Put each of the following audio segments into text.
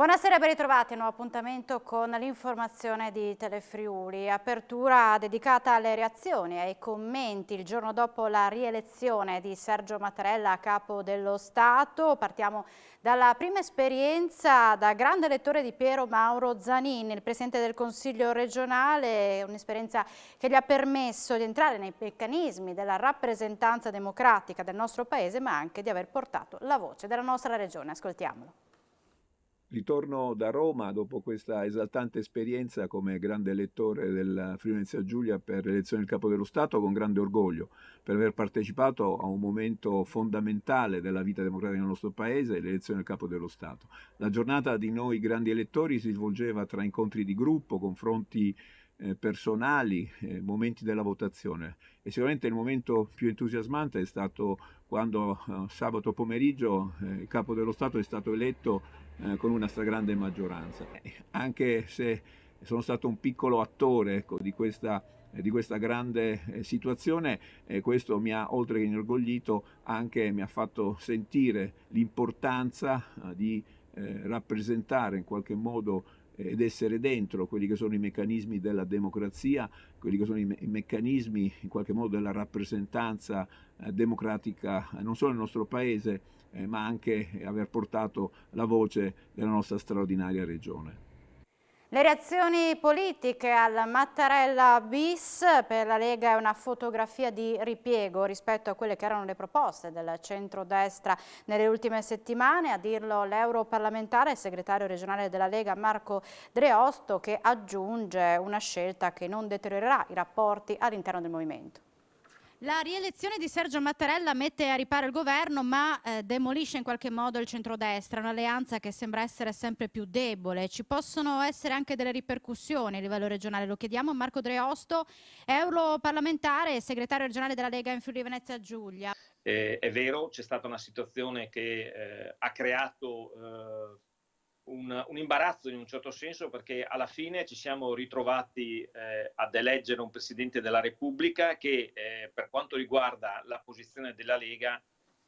Buonasera, ben ritrovati a un nuovo appuntamento con l'informazione di Telefriuli. Apertura dedicata alle reazioni e ai commenti il giorno dopo la rielezione di Sergio Mattarella a capo dello Stato. Partiamo dalla prima esperienza da grande elettore di Piero Mauro Zanini, il Presidente del Consiglio regionale, un'esperienza che gli ha permesso di entrare nei meccanismi della rappresentanza democratica del nostro Paese, ma anche di aver portato la voce della nostra regione. Ascoltiamolo. Ritorno da Roma dopo questa esaltante esperienza come grande elettore del Friuli Venezia Giulia per l'elezione del Capo dello Stato con grande orgoglio per aver partecipato a un momento fondamentale della vita democratica del nostro Paese, l'elezione del Capo dello Stato. La giornata di noi grandi elettori si svolgeva tra incontri di gruppo, confronti personali, momenti della votazione e sicuramente il momento più entusiasmante è stato quando sabato pomeriggio il Capo dello Stato è stato eletto con una stragrande maggioranza. Anche se sono stato un piccolo attore, ecco, di questa grande situazione, questo mi ha, oltre che inorgoglito, anche mi ha fatto sentire l'importanza di rappresentare in qualche modo ed essere dentro quelli che sono i meccanismi della democrazia, quelli che sono i meccanismi in qualche modo della rappresentanza democratica non solo nel nostro Paese, ma anche aver portato la voce della nostra straordinaria regione. Le reazioni politiche al Mattarella bis per la Lega è una fotografia di ripiego rispetto a quelle che erano le proposte del centrodestra nelle ultime settimane, a dirlo l'europarlamentare e segretario regionale della Lega Marco Dreosto, che aggiunge una scelta che non deteriorerà i rapporti all'interno del movimento. La rielezione di Sergio Mattarella mette a riparo il governo, ma demolisce in qualche modo il centrodestra, un'alleanza che sembra essere sempre più debole. Ci possono essere anche delle ripercussioni a livello regionale. Lo chiediamo a Marco Dreosto, europarlamentare e segretario regionale della Lega in Friuli Venezia Giulia. È vero, c'è stata una situazione che ha creato un imbarazzo in un certo senso, perché alla fine ci siamo ritrovati ad eleggere un Presidente della Repubblica che per quanto riguarda la posizione della Lega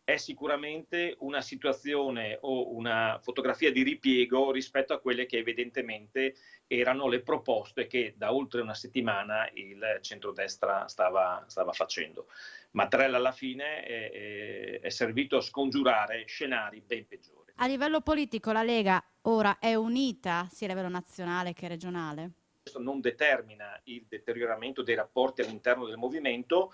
è sicuramente una situazione o una fotografia di ripiego rispetto a quelle che evidentemente erano le proposte che da oltre una settimana il centrodestra stava facendo. Mattarella alla fine è servito a scongiurare scenari ben peggiori. A livello politico la Lega ora è unita sia a livello nazionale che regionale? Questo non determina il deterioramento dei rapporti all'interno del movimento,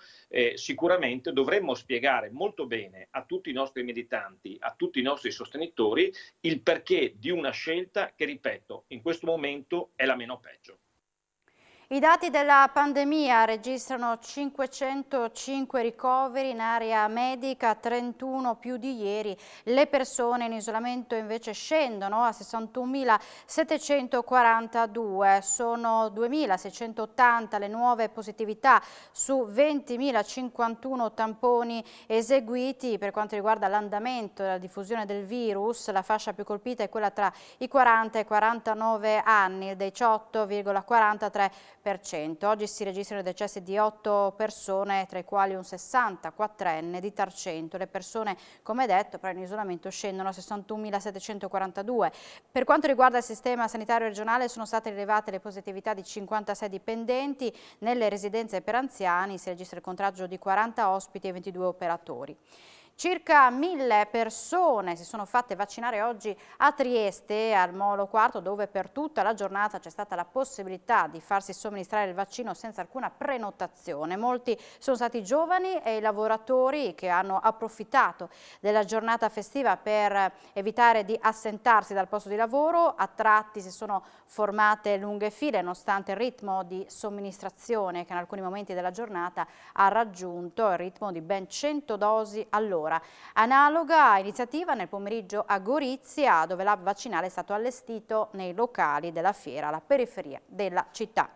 sicuramente dovremmo spiegare molto bene a tutti i nostri militanti, a tutti i nostri sostenitori, il perché di una scelta che, ripeto, in questo momento è la meno peggio. I dati della pandemia registrano 505 ricoveri in area medica, 31 più di ieri. Le persone in isolamento invece scendono a 61.742. Sono 2.680 le nuove positività su 20.051 tamponi eseguiti. Per quanto riguarda l'andamento della diffusione del virus, la fascia più colpita è quella tra i 40 e i 49 anni, il 18,43%. Oggi si registrano i decessi di 8 persone, tra i quali un 64enne di Tarcento. Le persone, come detto, però in isolamento scendono a 61.742. Per quanto riguarda il sistema sanitario regionale sono state rilevate le positività di 56 dipendenti. Nelle residenze per anziani si registra il contagio di 40 ospiti e 22 operatori. Circa 1000 persone si sono fatte vaccinare oggi a Trieste, al Molo Quarto, dove per tutta la giornata c'è stata la possibilità di farsi somministrare il vaccino senza alcuna prenotazione. Molti sono stati i giovani e i lavoratori che hanno approfittato della giornata festiva per evitare di assentarsi dal posto di lavoro. A tratti si sono formate lunghe file, nonostante il ritmo di somministrazione che in alcuni momenti della giornata ha raggiunto il ritmo di ben 100 dosi all'ora. Analoga iniziativa nel pomeriggio a Gorizia, dove l'hub vaccinale è stato allestito nei locali della fiera alla periferia della città.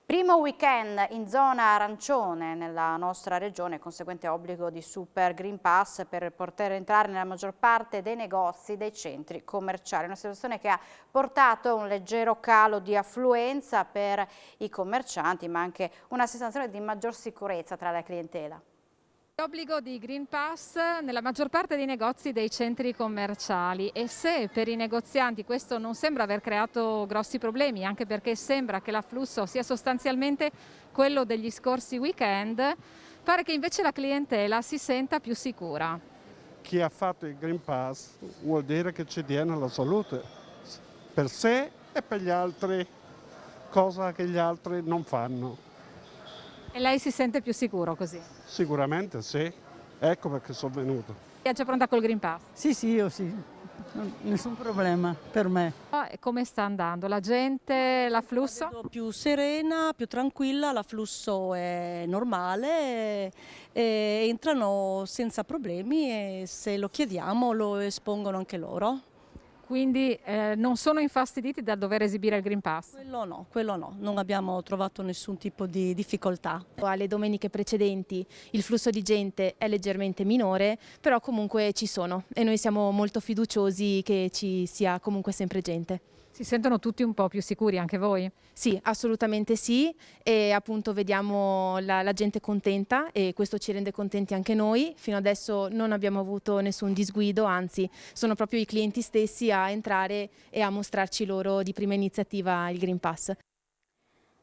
Primo weekend in zona arancione nella nostra regione, conseguente obbligo di Super Green Pass per poter entrare nella maggior parte dei negozi, dei centri commerciali. Una situazione che ha portato a un leggero calo di affluenza per i commercianti, ma anche una sensazione di maggior sicurezza tra la clientela. Obbligo di Green Pass nella maggior parte dei negozi dei centri commerciali, e se per i negozianti questo non sembra aver creato grossi problemi, anche perché sembra che l'afflusso sia sostanzialmente quello degli scorsi weekend, pare che invece la clientela si senta più sicura. Chi ha fatto il Green Pass vuol dire che ci tiene alla salute per sé e per gli altri, cosa che gli altri non fanno. E lei si sente più sicuro così? Sicuramente sì, ecco perché sono venuto. È già pronta col Green Pass? Sì, io sì, nessun problema per me. E come sta andando? La gente, l'afflusso? La vedo più serena, più tranquilla, l'afflusso è normale, entrano senza problemi e se lo chiediamo lo espongono anche loro. Quindi non sono infastiditi dal dover esibire il Green Pass? Quello no, non abbiamo trovato nessun tipo di difficoltà. Alle domeniche precedenti il flusso di gente è leggermente minore, però comunque ci sono e noi siamo molto fiduciosi che ci sia comunque sempre gente. Si sentono tutti un po' più sicuri, anche voi? Sì, assolutamente sì, e appunto vediamo la gente contenta e questo ci rende contenti anche noi. Fino adesso non abbiamo avuto nessun disguido, anzi sono proprio i clienti stessi a entrare e a mostrarci loro di prima iniziativa il Green Pass.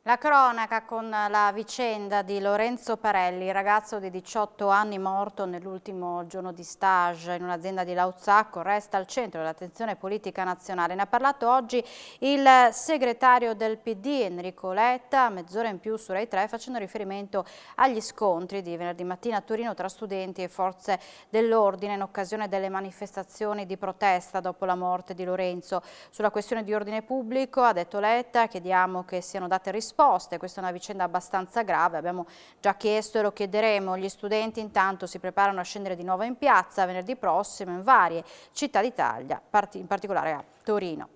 La cronaca con la vicenda di Lorenzo Parelli, ragazzo di 18 anni morto nell'ultimo giorno di stage in un'azienda di Lauzacco, resta al centro dell'attenzione politica nazionale. Ne ha parlato oggi il segretario del PD Enrico Letta, mezz'ora in più su Rai 3, facendo riferimento agli scontri di venerdì mattina a Torino tra studenti e forze dell'ordine in occasione delle manifestazioni di protesta dopo la morte di Lorenzo. Sulla questione di ordine pubblico, ha detto Letta, chiediamo che siano date risposte. Questa è una vicenda abbastanza grave, abbiamo già chiesto e lo chiederemo. Gli studenti intanto si preparano a scendere di nuovo in piazza venerdì prossimo in varie città d'Italia, in particolare a Torino.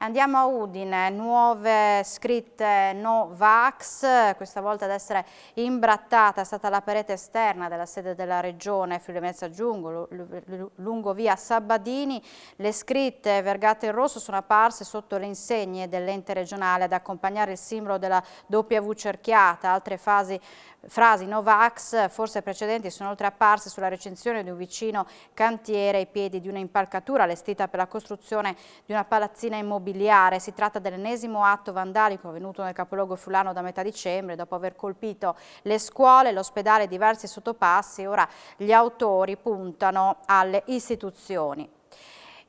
Andiamo a Udine, nuove scritte no vax, questa volta ad essere imbrattata è stata la parete esterna della sede della regione Friuli Venezia Giulia, lungo via Sabbadini. Le scritte vergate in rosso sono apparse sotto le insegne dell'ente regionale ad accompagnare il simbolo della W cerchiata. Altre frasi no vax, forse precedenti, sono inoltre apparse sulla recinzione di un vicino cantiere ai piedi di una impalcatura allestita per la costruzione di una palazzina immobiliare. Si tratta dell'ennesimo atto vandalico avvenuto nel capoluogo friulano da metà dicembre, dopo aver colpito le scuole, l'ospedale e diversi sottopassi. Ora gli autori puntano alle istituzioni.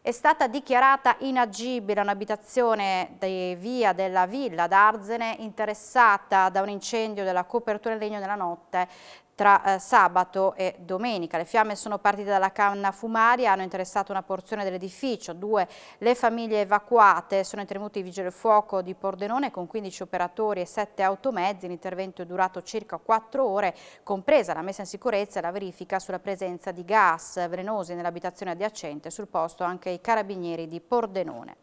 È stata dichiarata inagibile un'abitazione di via della Villa d'Arzene interessata da un incendio della copertura in legno nella notte tra sabato e domenica. Le fiamme sono partite dalla canna fumaria, hanno interessato una porzione dell'edificio. 2 le famiglie evacuate, sono intervenuti i vigili del fuoco di Pordenone con 15 operatori e 7 automezzi. L'intervento è durato circa 4 ore, compresa la messa in sicurezza e la verifica sulla presenza di gas velenosi nell'abitazione adiacente. Sul posto anche i carabinieri di Pordenone.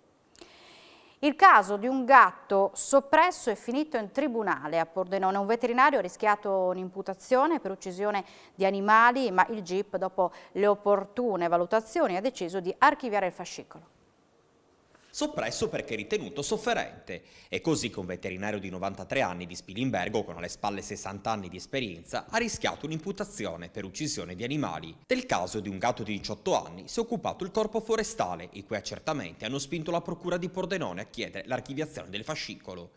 Il caso di un gatto soppresso è finito in tribunale a Pordenone. Un veterinario ha rischiato un'imputazione per uccisione di animali, ma il GIP, dopo le opportune valutazioni, ha deciso di archiviare il fascicolo. Soppresso perché ritenuto sofferente. È così che un veterinario di 93 anni di Spilimbergo, con alle spalle 60 anni di esperienza, ha rischiato un'imputazione per uccisione di animali. Del caso di un gatto di 18 anni si è occupato il corpo forestale, i cui accertamenti hanno spinto la procura di Pordenone a chiedere l'archiviazione del fascicolo.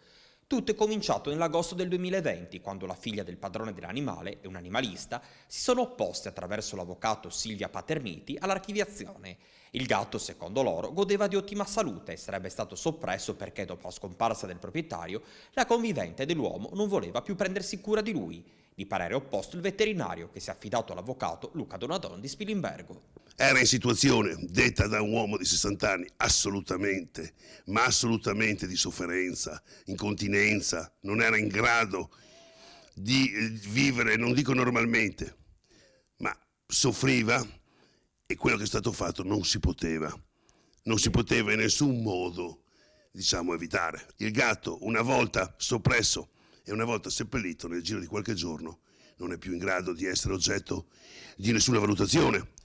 Tutto è cominciato nell'agosto del 2020, quando la figlia del padrone dell'animale e un animalista si sono opposti attraverso l'avvocato Silvia Paterniti all'archiviazione. Il gatto, secondo loro, godeva di ottima salute e sarebbe stato soppresso perché dopo la scomparsa del proprietario la convivente dell'uomo non voleva più prendersi cura di lui. Di parere opposto il veterinario, che si è affidato all'avvocato Luca Donadon di Spilimbergo. Era in situazione, detta da un uomo di 60 anni, assolutamente, ma assolutamente di sofferenza, incontinenza, non era in grado di vivere, non dico normalmente, ma soffriva e quello che è stato fatto non si poteva in nessun modo, evitare. Il gatto, una volta soppresso e una volta seppellito, nel giro di qualche giorno, non è più in grado di essere oggetto di nessuna valutazione.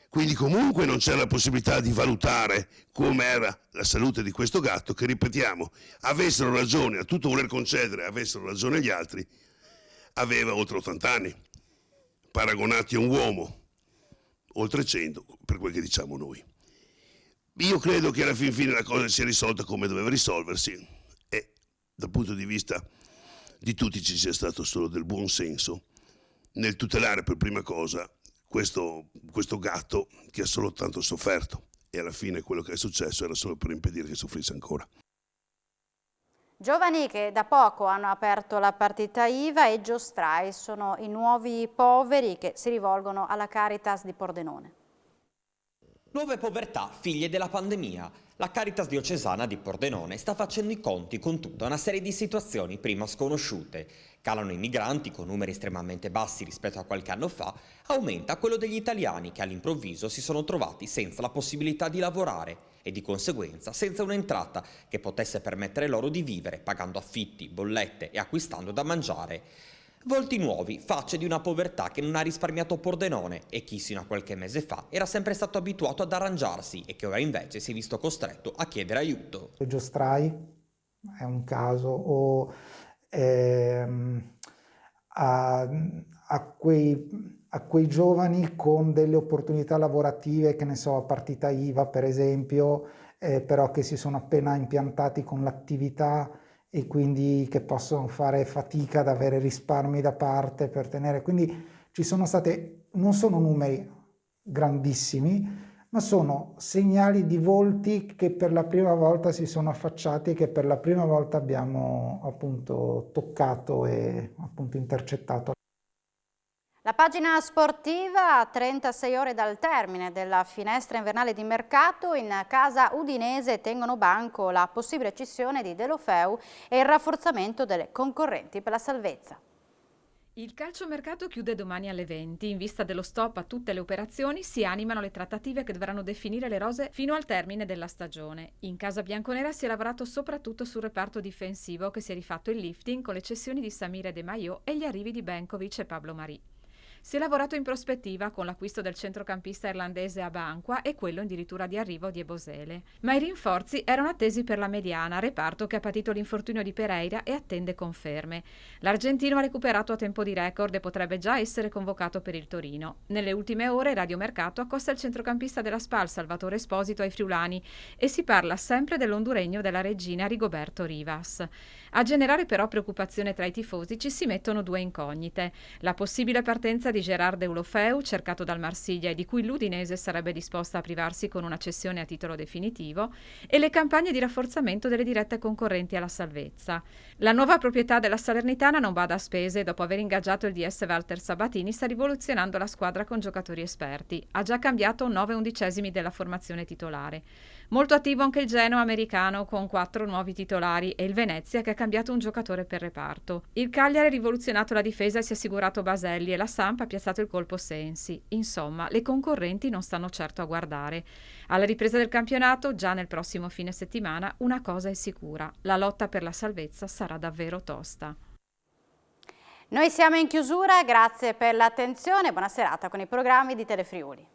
Quindi comunque non c'è la possibilità di valutare come era la salute di questo gatto che, ripetiamo, avessero ragione, a tutto voler concedere, avessero ragione gli altri, aveva oltre 80 anni. paragonati a un uomo, oltre 100 per quel che diciamo noi. Io credo che alla fin fine la cosa sia risolta come doveva risolversi e dal punto di vista di tutti ci sia stato solo del buon senso nel tutelare per prima cosa questo gatto che ha solo tanto sofferto, e alla fine quello che è successo era solo per impedire che soffrisse ancora. Giovani che da poco hanno aperto la partita IVA e giostrai sono i nuovi poveri che si rivolgono alla Caritas di Pordenone. Nuove povertà, figlie della pandemia. La Caritas diocesana di Pordenone sta facendo i conti con tutta una serie di situazioni prima sconosciute. Calano i migranti con numeri estremamente bassi rispetto a qualche anno fa, aumenta quello degli italiani che all'improvviso si sono trovati senza la possibilità di lavorare e di conseguenza senza un'entrata che potesse permettere loro di vivere pagando affitti, bollette e acquistando da mangiare. Volti nuovi, facce di una povertà che non ha risparmiato Pordenone e chi sino a qualche mese fa era sempre stato abituato ad arrangiarsi e che ora invece si è visto costretto a chiedere aiuto. Giostrai è un caso, o a quei giovani con delle opportunità lavorative, che ne so, a partita IVA per esempio, però che si sono appena impiantati con l'attività e quindi che possono fare fatica ad avere risparmi da parte per tenere. Quindi ci sono state, non sono numeri grandissimi, ma sono segnali di volti che per la prima volta si sono affacciati e che per la prima volta abbiamo appunto toccato e appunto intercettato. La pagina sportiva, a 36 ore dal termine della finestra invernale di mercato, in casa udinese tengono banco la possibile cessione di Deulofeu e il rafforzamento delle concorrenti per la salvezza. Il calciomercato chiude domani alle 20. In vista dello stop a tutte le operazioni si animano le trattative che dovranno definire le rose fino al termine della stagione. In casa bianconera si è lavorato soprattutto sul reparto difensivo, che si è rifatto il lifting con le cessioni di Samir De Maio e gli arrivi di Benkovic e Pablo Mari. Si è lavorato in prospettiva con l'acquisto del centrocampista irlandese Abanqua e quello addirittura di arrivo di Ebosele. Ma i rinforzi erano attesi per la mediana, reparto che ha patito l'infortunio di Pereira e attende conferme. L'argentino ha recuperato a tempo di record e potrebbe già essere convocato per il Torino. Nelle ultime ore Radio Mercato accosta il centrocampista della Spal, Salvatore Esposito, ai friulani e si parla sempre dell'honduregno della regina Rigoberto Rivas. A generare però preoccupazione tra i tifosi ci si mettono due incognite: la possibile partenza di Gerard Deulofeu, cercato dal Marsiglia e di cui l'Udinese sarebbe disposta a privarsi con una cessione a titolo definitivo, e le campagne di rafforzamento delle dirette concorrenti alla salvezza. La nuova proprietà della Salernitana non bada a spese. Dopo aver ingaggiato il DS Walter Sabatini, sta rivoluzionando la squadra con giocatori esperti. Ha già cambiato 9/11 della formazione titolare. Molto attivo anche il Genoa americano con 4 nuovi titolari e il Venezia che ha cambiato un giocatore per reparto. Il Cagliari ha rivoluzionato la difesa e si è assicurato Baselli e la Samp ha piazzato il colpo Sensi. Insomma, le concorrenti non stanno certo a guardare. Alla ripresa del campionato, già nel prossimo fine settimana, una cosa è sicura: la lotta per la salvezza sarà davvero tosta. Noi siamo in chiusura, grazie per l'attenzione, buona serata con i programmi di Telefriuli.